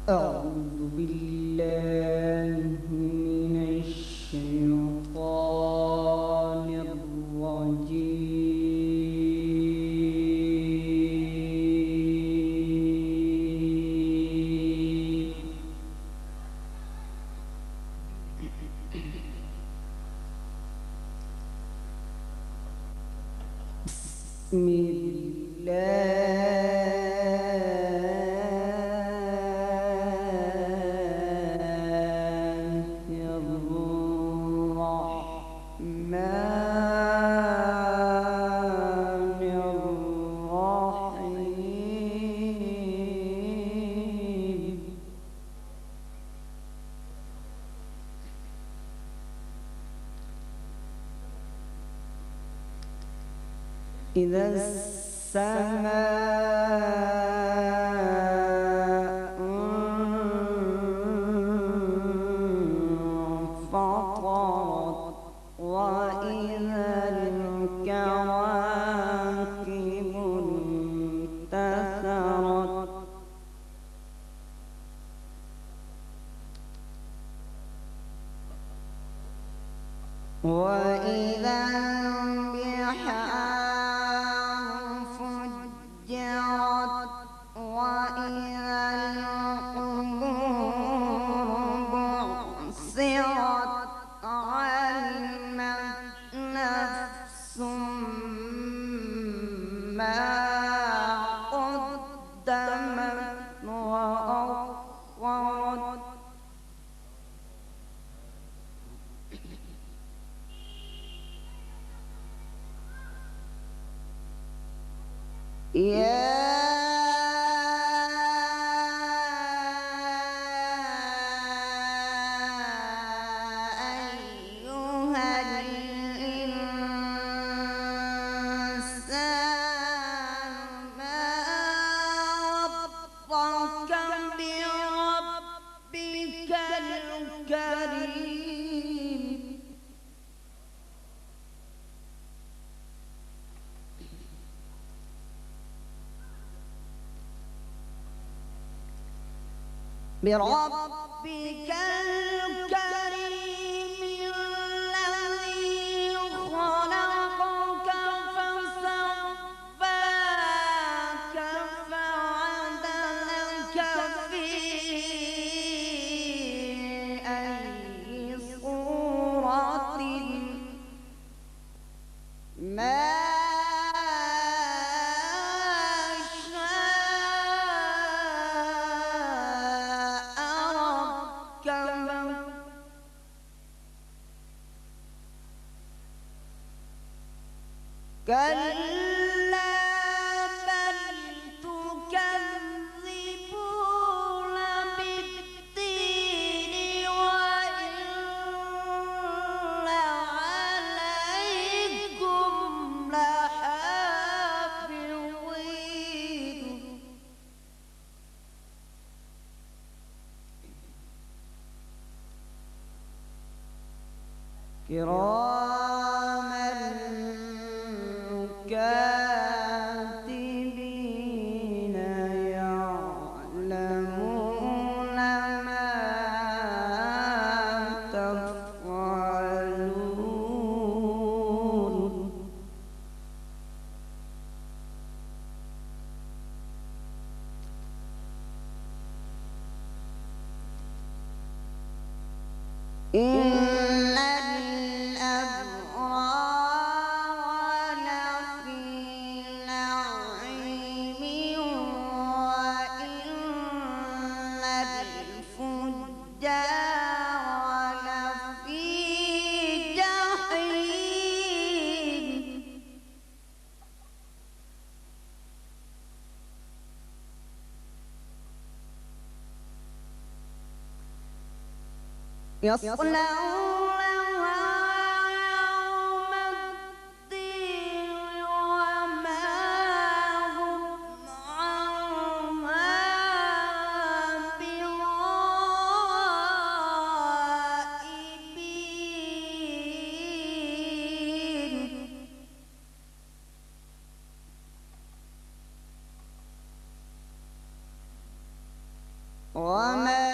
أعوذ بالله من الشيطان الرجيم. بسم الله الرحمن الرحيم. إذا السماء انفطرت وإذا الكواكب انتثرت وإذا البحار فجرت وإذا القبور بعثرت علمت نفس ما قدمت وأخرت. يا أيها الإنسان ما غرك بربك الكريم. بربك الكريم الذي خلقك فسواك فعدلك في أي صورة ما كلا بل تكذبون بالدين وإن عليكم لحافظين كراما كاتبين يعلمون ما تفعلون. إن الأبرار لفي نعيم وإن الفجار لفي جحيم. يصلونها يوم الدين وما هم عنها بغائبين. وما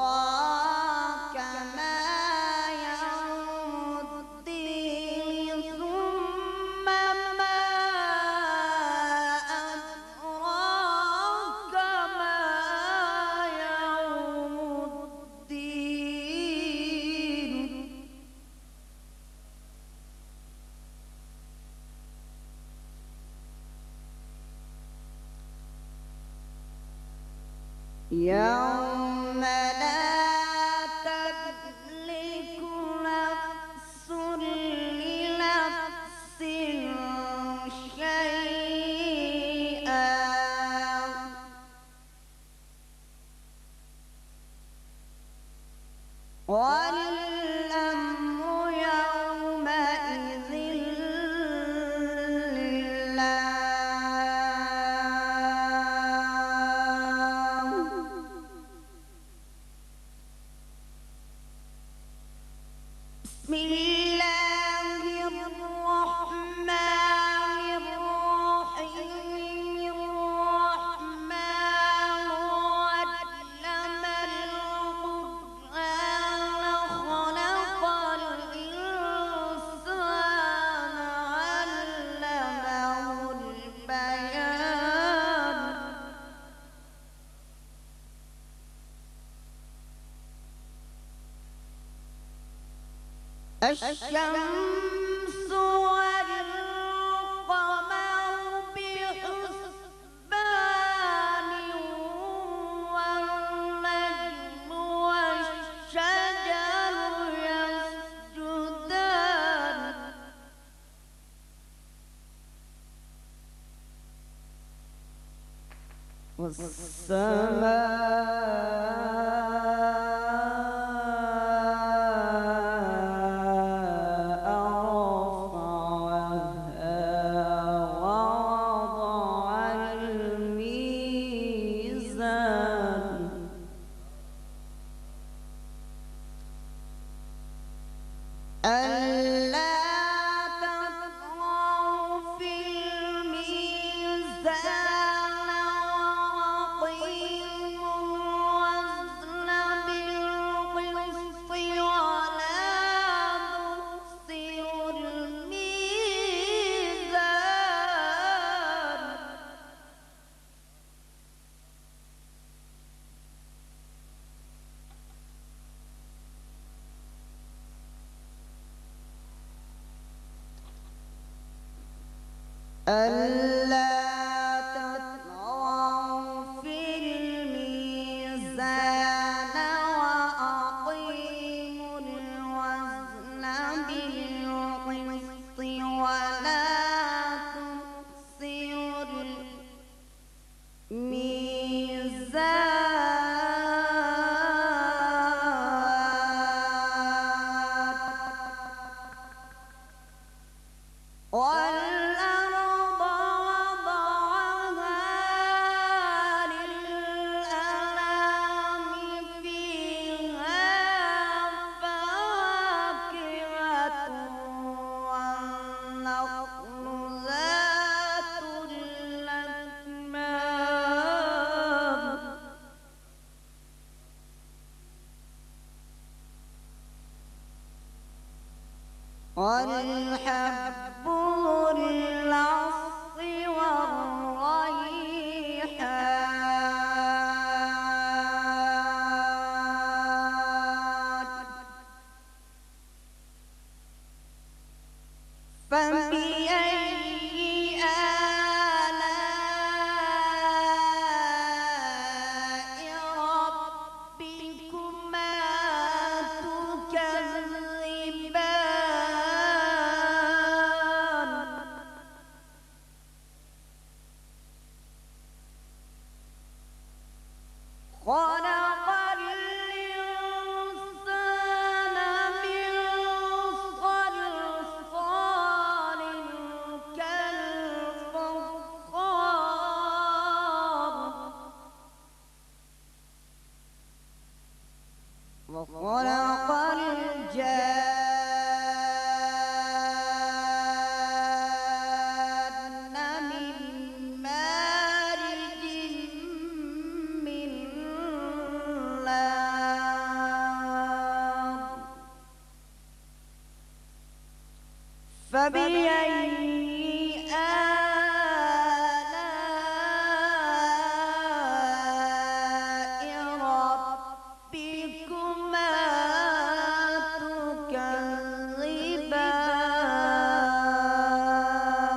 أدراك ما يوم الدين ثم ما أدراك ما يوم الدين يوم لا تملك نفس لنفس شيئا والأمر يومئذ بسم الله الرحمن الرحيم الرحمن علم القرآن خلق الإنسان علمه البيان الشمس والقمر بحسبان والنجم والشجر يسجدان والسماء ووضع الميزان ألا تطغوا في الميزان وأقيموا الوزن بالقسط ولا تخسروا الميزان ألا تطغوا في الميزان وأقيموا الوزن بالقسط ولا تخسروا الميزان والأرض وضعها للأنام فيها فاكهة والنخل ذات الأكمام والحب ذو العصف والريحان فبأي آلاء ربكما تكذبان خلق الإنسان من صلصال كالفخار وخلق الجان من مارج فبأي آلاء ربكما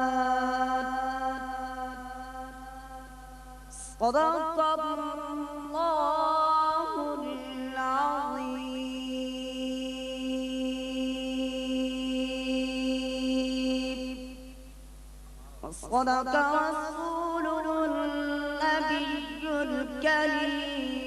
تكذبان صدق الله العظيم وصدق رسوله النبي الكريم